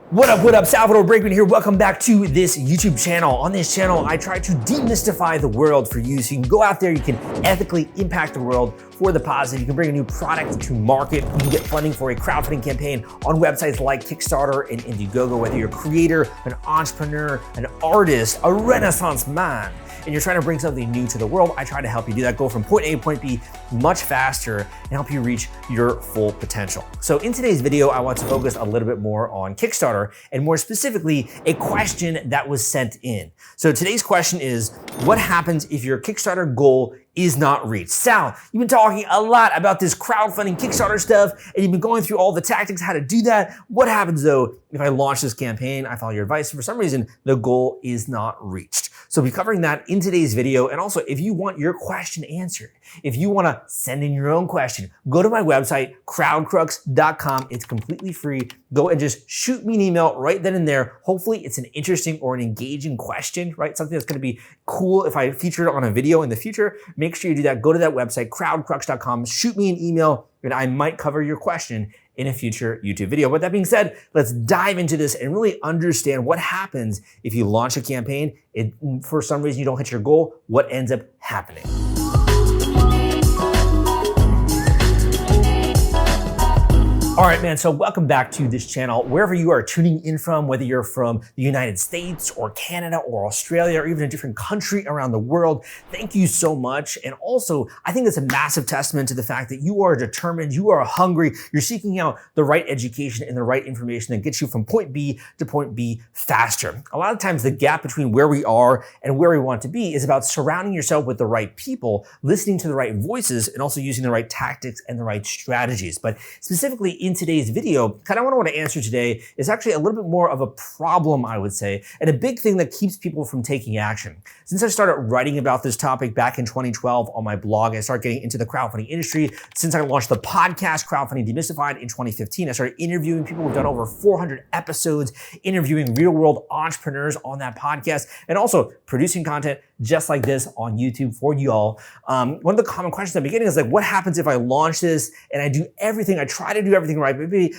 What up, Salvador Briggman here. Welcome back to this YouTube channel. On this channel, I try to demystify the world for you so you can go out there, you can ethically impact the world for the positive. You can bring a new product to market. You can get funding for a crowdfunding campaign on websites like Kickstarter and Indiegogo, whether you're a creator, an entrepreneur, an artist, a Renaissance man, and you're trying to bring something new to the world. I try to help you do that, go from point A to point B much faster and help you reach your full potential. So in today's video, I want to focus a little bit more on Kickstarter and more specifically, a question that was sent in. So today's question is, what happens if your Kickstarter goal is not reached? Sal, you've been talking a lot about this crowdfunding Kickstarter stuff, and you've been going through all the tactics, how to do that. What happens though if I launch this campaign, I follow your advice, and for some reason, the goal is not reached? So we'll be covering that in today's video. And also, if you want your question answered, if you want to send in your own question, go to my website, crowdcrux.com. It's completely free. Go and just shoot me an email right then and there. Hopefully it's an interesting or an engaging question, right? Something that's going to be cool if I feature it on a video in the future. Make sure you do that. Go to that website, crowdcrux.com. Shoot me an email and I might cover your question in a future YouTube video. But that being said, let's dive into this and really understand what happens if you launch a campaign and for some reason you don't hit your goal, what ends up happening. All right, man, so welcome back to this channel. Wherever you are tuning in from, whether you're from the United States or Canada or Australia or even a different country around the world, thank you so much. And also, I think it's a massive testament to the fact that you are determined, you are hungry, you're seeking out the right education and the right information that gets you from point B to point B faster. A lot of times the gap between where we are and where we want to be is about surrounding yourself with the right people, listening to the right voices, and also using the right tactics and the right strategies. But specifically in today's video, kind of what I want to answer today is actually a little bit more of a problem, I would say, and a big thing that keeps people from taking action. Since I started writing about this topic back in 2012 on my blog, I started getting into the crowdfunding industry. Since I launched the podcast, Crowdfunding Demystified, in 2015, I started interviewing people who've done over 400 episodes, interviewing real-world entrepreneurs on that podcast, and also producing content just like this on YouTube for y'all. One of the common questions at the beginning is like, what happens if I launch this and I do everything, I try to do everything right, but maybe,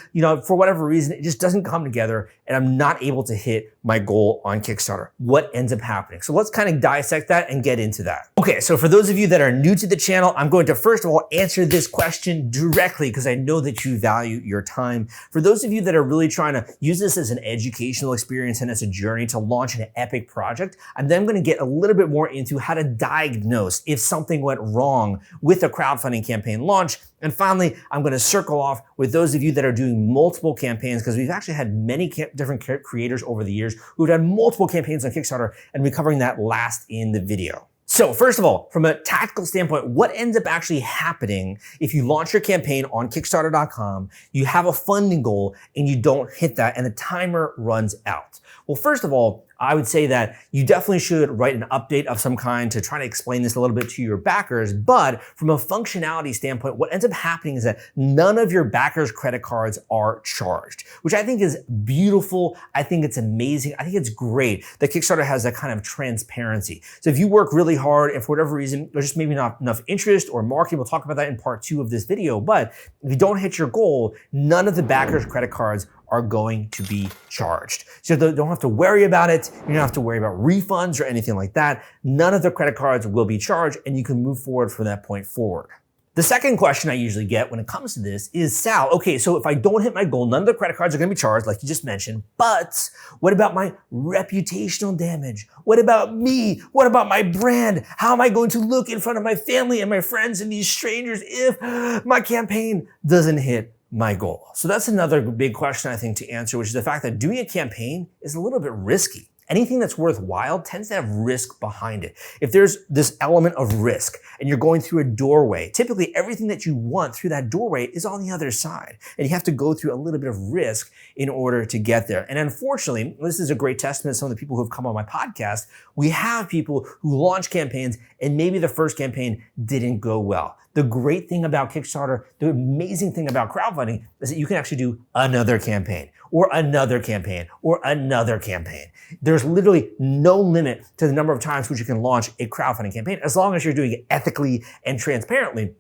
for whatever reason, it just doesn't come together and I'm not able to hit my goal on Kickstarter. What ends up happening? So let's kind of dissect that and get into that. Okay, so for those of you that are new to the channel, I'm going to first of all answer this question directly because I know that you value your time. For those of you that are really trying to use this as an educational experience and as a journey to launch an epic project, I'm then going to get a little bit more into how to diagnose if something went wrong with a crowdfunding campaign launch. And finally, I'm going to circle off with those of you that are doing multiple campaigns, because we've actually had many different creators over the years who've done multiple campaigns on Kickstarter, and we're covering that last in the video. So first of all, from a tactical standpoint, what ends up actually happening if you launch your campaign on Kickstarter.com, you have a funding goal and you don't hit that and the timer runs out? Well, first of all, I would say that you definitely should write an update of some kind to try to explain this a little bit to your backers. But from a functionality standpoint, what ends up happening is that none of your backers' credit cards are charged, which I think is beautiful. I think it's amazing. I think it's great that Kickstarter has that kind of transparency. So if you work really hard and for whatever reason, there's just maybe not enough interest or marketing, we'll talk about that in part 2 of this video. But if you don't hit your goal, none of the backers' credit cards are going to be charged. So you don't have to worry about it. You don't have to worry about refunds or anything like that. None of the credit cards will be charged and you can move forward from that point forward. The second question I usually get when it comes to this is, Sal, okay, so if I don't hit my goal, none of the credit cards are gonna be charged, like you just mentioned, but what about my reputational damage? What about me? What about my brand? How am I going to look in front of my family and my friends and these strangers if my campaign doesn't hit my goal? So that's another big question I think to answer, which is the fact that doing a campaign is a little bit risky. Anything that's worthwhile tends to have risk behind it. If there's this element of risk and you're going through a doorway, typically everything that you want through that doorway is on the other side. And you have to go through a little bit of risk in order to get there. And unfortunately, this is a great testament to some of the people who have come on my podcast. We have people who launch campaigns and maybe the first campaign didn't go well. The great thing about Kickstarter, the amazing thing about crowdfunding is that you can actually do another campaign or another campaign or another campaign. There's literally no limit to the number of times which you can launch a crowdfunding campaign as long as you're doing it ethically and transparently.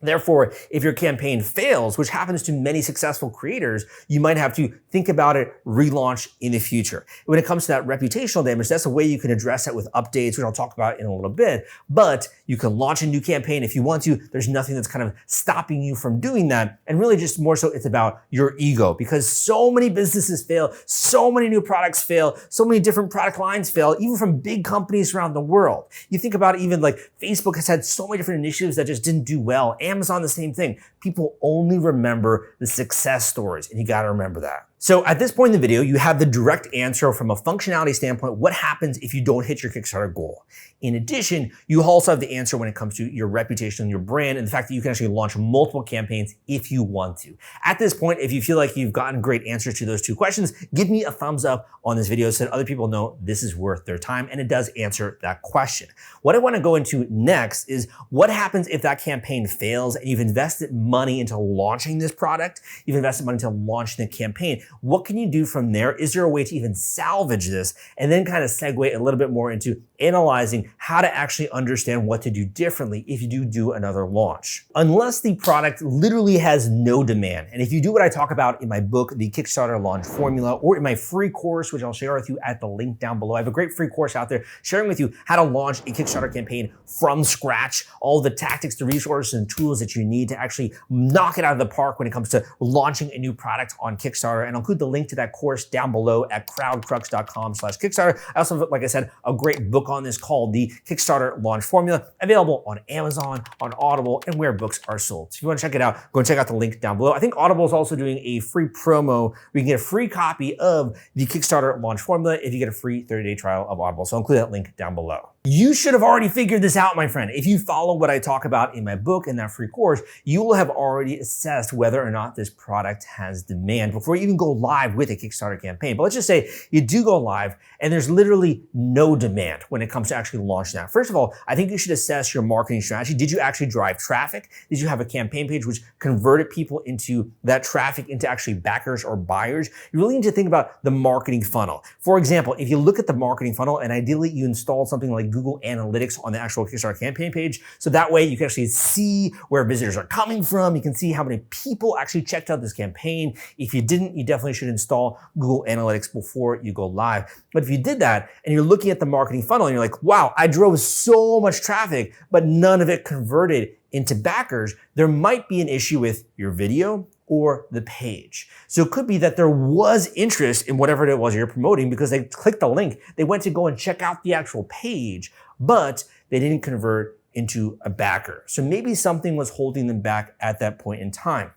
Therefore, if your campaign fails, which happens to many successful creators, you might have to think about it, relaunch in the future. When it comes to that reputational damage, that's a way you can address that with updates, which I'll talk about in a little bit. But you can launch a new campaign if you want to. There's nothing that's kind of stopping you from doing that. And really just more so it's about your ego, because so many businesses fail, so many new products fail, so many different product lines fail, even from big companies around the world. You think about it, even like Facebook has had so many different initiatives that just didn't do well. Amazon, the same thing. People only remember the success stories, and you got to remember that. So at this point in the video, you have the direct answer from a functionality standpoint, what happens if you don't hit your Kickstarter goal. In addition, you also have the answer when it comes to your reputation and your brand and the fact that you can actually launch multiple campaigns if you want to. At this point, if you feel like you've gotten great answers to those two questions, give me a thumbs up on this video so that other people know this is worth their time, and it does answer that question. What I want to go into next is what happens if that campaign fails and you've invested money into launching this product, you've invested money into launching the campaign. What can you do from there? Is there a way to even salvage this? And then kind of segue a little bit more into analyzing how to actually understand what to do differently if you do another launch. Unless the product literally has no demand. And if you do what I talk about in my book, The Kickstarter Launch Formula, or in my free course, which I'll share with you at the link down below. I have a great free course out there sharing with you how to launch a Kickstarter campaign from scratch, all the tactics, the resources, and tools that you need to actually knock it out of the park when it comes to launching a new product on Kickstarter. And I'll include the link to that course down below at crowdcrux.com/Kickstarter. I also have, like I said, a great book on this called The Kickstarter Launch Formula, available on Amazon, on Audible, and where books are sold. So if you want to check it out, go and check out the link down below. I think Audible is also doing a free promo where you can get a free copy of The Kickstarter Launch Formula if you get a free 30-day trial of Audible. So I'll include that link down below. You should have already figured this out, my friend. If you follow what I talk about in my book and that free course, you will have already assessed whether or not this product has demand before you even go live with a Kickstarter campaign. But let's just say you do go live and there's literally no demand when it comes to actually launching that. First of all, I think you should assess your marketing strategy. Did you actually drive traffic? Did you have a campaign page which converted people into that traffic into actually backers or buyers? You really need to think about the marketing funnel. For example, if you look at the marketing funnel and ideally you install something like Google Analytics on the actual Kickstarter campaign page, so that way you can actually see where visitors are coming from. You can see how many people actually checked out this campaign. If you didn't, you definitely should install Google Analytics before you go live. But if you did that and you're looking at the marketing funnel and you're like, wow, I drove so much traffic, but none of it converted into backers, there might be an issue with your video or the page. So it could be that there was interest in whatever it was you're promoting because they clicked the link, they went to go and check out the actual page, but they didn't convert into a backer. So maybe something was holding them back at that point in time.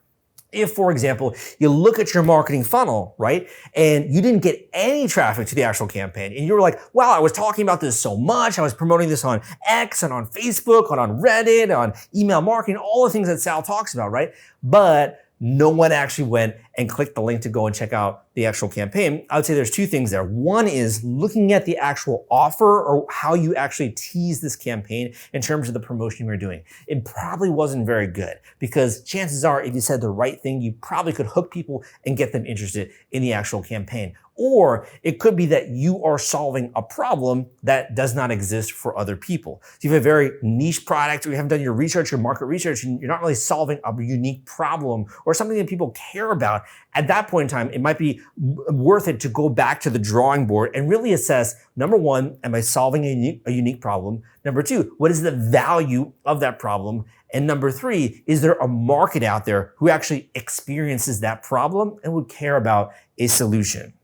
If, for example, you look at your marketing funnel, right, and you didn't get any traffic to the actual campaign, and you were like, wow, I was talking about this so much, I was promoting this on X and on Facebook, and on Reddit, on email marketing, all the things that Sal talks about, right? But no one actually went and clicked the link to go and check out the actual campaign. I would say there's two things there. One is looking at the actual offer or how you actually tease this campaign in terms of the promotion you were doing. It probably wasn't very good because chances are if you said the right thing, you probably could hook people and get them interested in the actual campaign. Or it could be that you are solving a problem that does not exist for other people. So you have a very niche product, or you haven't done your research, your market research, and you're not really solving a unique problem or something that people care about. At that point in time, it might be worth it to go back to the drawing board and really assess, number one, am I solving a unique problem? Number two, what is the value of that problem? And number three, is there a market out there who actually experiences that problem and would care about a solution?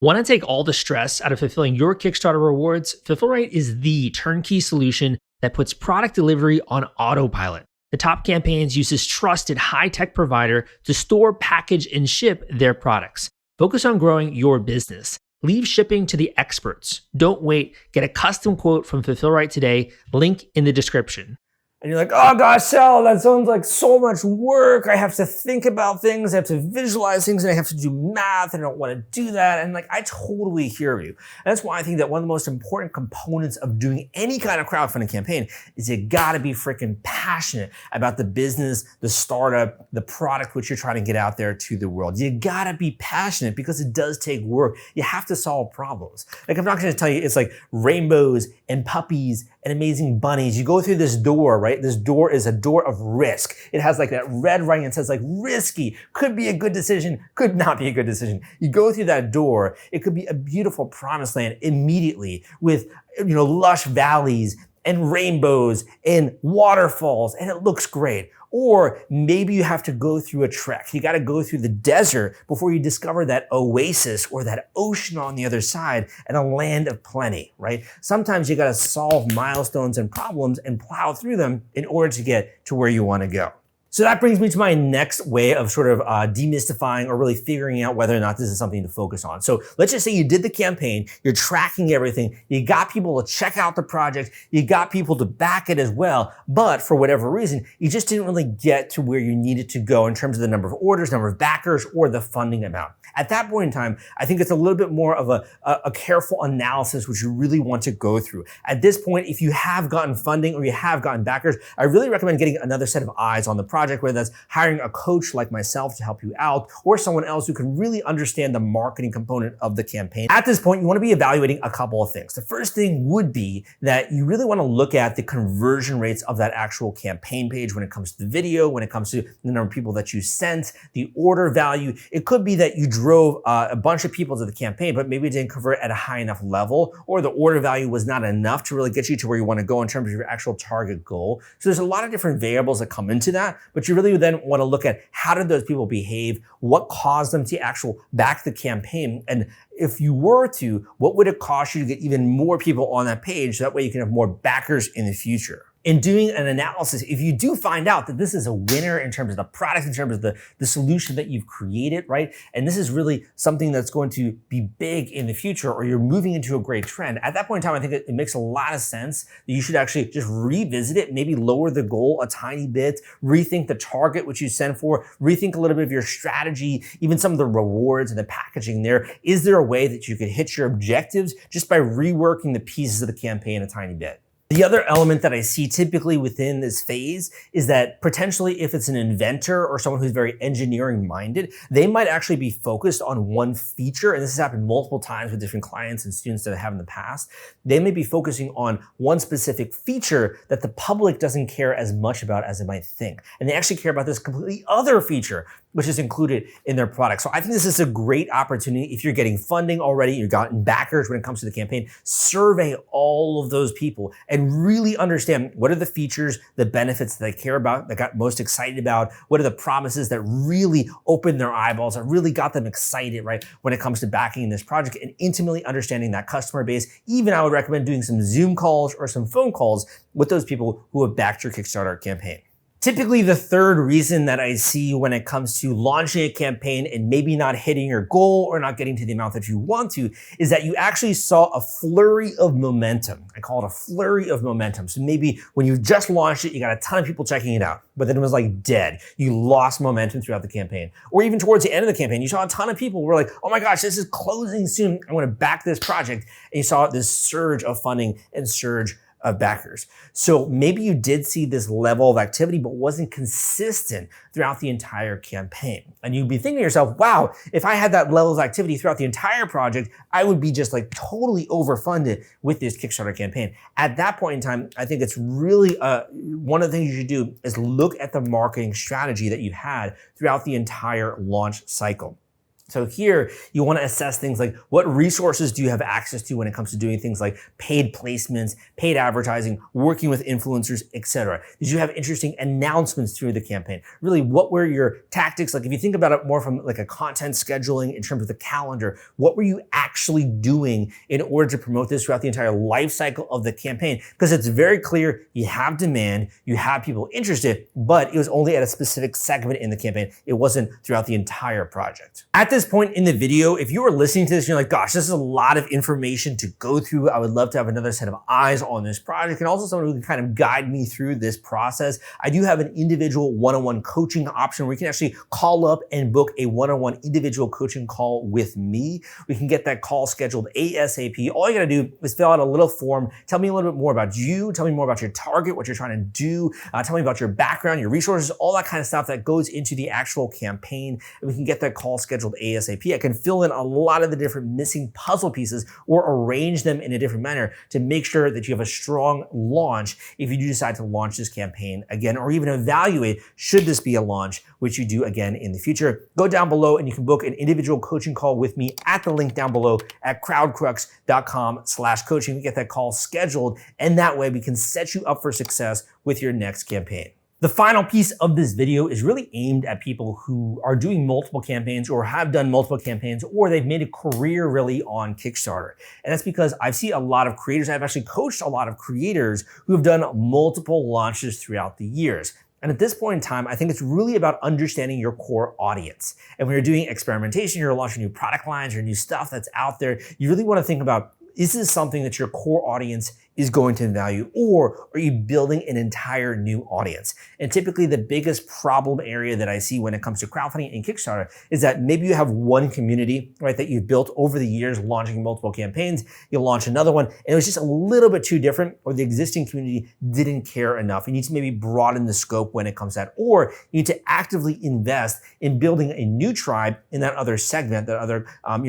Want to take all the stress out of fulfilling your Kickstarter rewards? Fulfillrite is the turnkey solution that puts product delivery on autopilot. The Top Campaigns uses trusted high-tech provider to store, package, and ship their products. Focus on growing your business. Leave shipping to the experts. Don't wait. Get a custom quote from Fulfillrite today. Link in the description. And you're like, oh gosh, Sal, that sounds like so much work. I have to think about things, I have to visualize things, and I have to do math, and I don't want to do that. And like, I totally hear you. And that's why I think that one of the most important components of doing any kind of crowdfunding campaign is you gotta be freaking passionate about the business, the startup, the product which you're trying to get out there to the world. You gotta be passionate because it does take work. You have to solve problems. Like, I'm not gonna tell you it's like rainbows and puppies and amazing bunnies. You go through this door, right? right? This door is a door of risk. It has like that red writing that says like risky, could be a good decision, could not be a good decision. You go through that door, it could be a beautiful promised land immediately with, lush valleys and rainbows and waterfalls, and it looks great. Or maybe you have to go through a trek. You got to go through the desert before you discover that oasis or that ocean on the other side and a land of plenty, right? Sometimes you got to solve milestones and problems and plow through them in order to get to where you want to go. So that brings me to my next way of sort of demystifying or really figuring out whether or not this is something to focus on. So let's just say you did the campaign, you're tracking everything, you got people to check out the project, you got people to back it as well, but for whatever reason, you just didn't really get to where you needed to go in terms of the number of orders, number of backers, or the funding amount. At that point in time, I think it's a little bit more of a careful analysis which you really want to go through. At this point, if you have gotten funding or you have gotten backers, I really recommend getting another set of eyes on the project, whether that's hiring a coach like myself to help you out or someone else who can really understand the marketing component of the campaign. At this point, you want to be evaluating a couple of things. The first thing would be that you really want to look at the conversion rates of that actual campaign page when it comes to the video, when it comes to the number of people that you sent, the order value. It could be that you drove a bunch of people to the campaign, but maybe it didn't convert at a high enough level, or the order value was not enough to really get you to where you want to go in terms of your actual target goal. So there's a lot of different variables that come into that, but you really then want to look at how did those people behave, what caused them to actually back the campaign, and if you were to, what would it cost you to get even more people on that page so that way you can have more backers in the future. In doing an analysis, if you do find out that this is a winner in terms of the product, in terms of the solution that you've created, right? And this is really something that's going to be big in the future, or you're moving into a great trend, at that point in time, I think it makes a lot of sense that you should actually just revisit it, maybe lower the goal a tiny bit, rethink the target which you sent for, rethink a little bit of your strategy, even some of the rewards and the packaging there. Is there a way that you could hit your objectives just by reworking the pieces of the campaign a tiny bit? The other element that I see typically within this phase is that potentially if it's an inventor or someone who's very engineering minded, they might actually be focused on one feature. And this has happened multiple times with different clients and students that I have in the past. They may be focusing on one specific feature that the public doesn't care as much about as they might think. And they actually care about this completely other feature which is included in their product. So I think this is a great opportunity. If you're getting funding already, you've gotten backers when it comes to the campaign, survey all of those people and really understand what are the features, the benefits that they care about, that got most excited about, what are the promises that really opened their eyeballs, that really got them excited, right, when it comes to backing this project and intimately understanding that customer base. Even I would recommend doing some Zoom calls or some phone calls with those people who have backed your Kickstarter campaign. Typically, the third reason that I see when it comes to launching a campaign and maybe not hitting your goal or not getting to the amount that you want to is that you actually saw a flurry of momentum. I call it a flurry of momentum. So maybe when you just launched it, you got a ton of people checking it out, but then it was like dead. You lost momentum throughout the campaign. Or even towards the end of the campaign, you saw a ton of people who were like, oh my gosh, this is closing soon. I want to back this project. And you saw this surge of funding and surge of backers. So maybe you did see this level of activity, but wasn't consistent throughout the entire campaign. And you'd be thinking to yourself, wow, if I had that level of activity throughout the entire project, I would be just like totally overfunded with this Kickstarter campaign. At that point in time, I think it's really one of the things you should do is look at the marketing strategy that you've had throughout the entire launch cycle. So here you want to assess things like what resources do you have access to when it comes to doing things like paid placements, paid advertising, working with influencers, etc. Did you have interesting announcements through the campaign? Really, what were your tactics? Like if you think about it more from like a content scheduling in terms of the calendar, what were you actually doing in order to promote this throughout the entire life cycle of the campaign? Because it's very clear you have demand, you have people interested, but it was only at a specific segment in the campaign. It wasn't throughout the entire project. At this point in the video, if you are listening to this and you're like, gosh, this is a lot of information to go through, I would love to have another set of eyes on this project and also someone who can kind of guide me through this process. I do have an individual one-on-one coaching option where you can actually call up and book a one-on-one individual coaching call with me. We can get that call scheduled ASAP. All you gotta do is fill out a little form. Tell me a little bit more about you. Tell me more about your target, what you're trying to do. Tell me about your background, your resources, all that kind of stuff that goes into the actual campaign. And we can get that call scheduled ASAP. I can fill in a lot of the different missing puzzle pieces or arrange them in a different manner to make sure that you have a strong launch if you do decide to launch this campaign again, or even evaluate should this be a launch, which you do again in the future. Go down below and you can book an individual coaching call with me at the link down below at crowdcrux.com/coaching. We get that call scheduled, and that way we can set you up for success with your next campaign. The final piece of this video is really aimed at people who are doing multiple campaigns or have done multiple campaigns, or they've made a career really on Kickstarter. And that's because I've seen a lot of creators, I've actually coached a lot of creators who have done multiple launches throughout the years. And at this point in time, I think it's really about understanding your core audience. And when you're doing experimentation, you're launching new product lines or new stuff that's out there, you really want to think about, is this something that your core audience is going to value, or are you building an entire new audience? And typically the biggest problem area that I see when it comes to crowdfunding and Kickstarter is that maybe you have one community, right, that you've built over the years launching multiple campaigns, you launch another one, and it was just a little bit too different, or the existing community didn't care enough. You need to maybe broaden the scope when it comes to that, or you need to actively invest in building a new tribe in that other segment, that other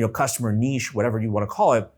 customer niche, whatever you want to call it.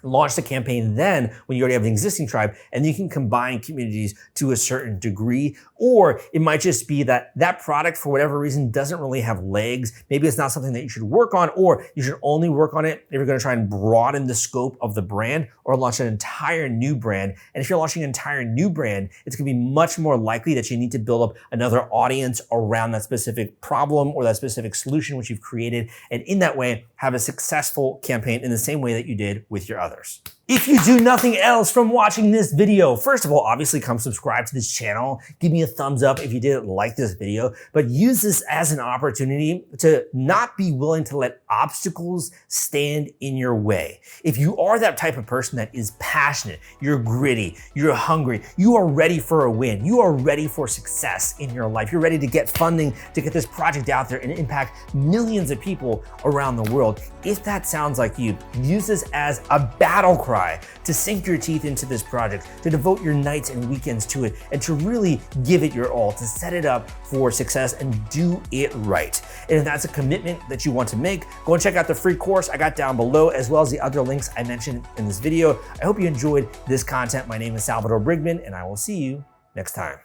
Launch the campaign then when you already have an existing tribe, and you can combine communities to a certain degree. Or it might just be that that product, for whatever reason, doesn't really have legs. Maybe it's not something that you should work on, or you should only work on it if you're going to try and broaden the scope of the brand or launch an entire new brand. And if you're launching an entire new brand, it's going to be much more likely that you need to build up another audience around that specific problem or that specific solution which you've created, and in that way have a successful campaign in the same way that you did with your others. If you do nothing else from watching this video, first of all, obviously come subscribe to this channel. Give me a thumbs up if you didn't like this video, but use this as an opportunity to not be willing to let obstacles stand in your way. If you are that type of person that is passionate, you're gritty, you're hungry, you are ready for a win, you are ready for success in your life, you're ready to get funding to get this project out there and impact millions of people around the world. If that sounds like you, use this as a battle cry to sink your teeth into this project, to devote your nights and weekends to it, and to really give it your all, to set it up for success and do it right. And if that's a commitment that you want to make, go and check out the free course I got down below, as well as the other links I mentioned in this video. I hope you enjoyed this content. My name is Salvador Briggman, and I will see you next time.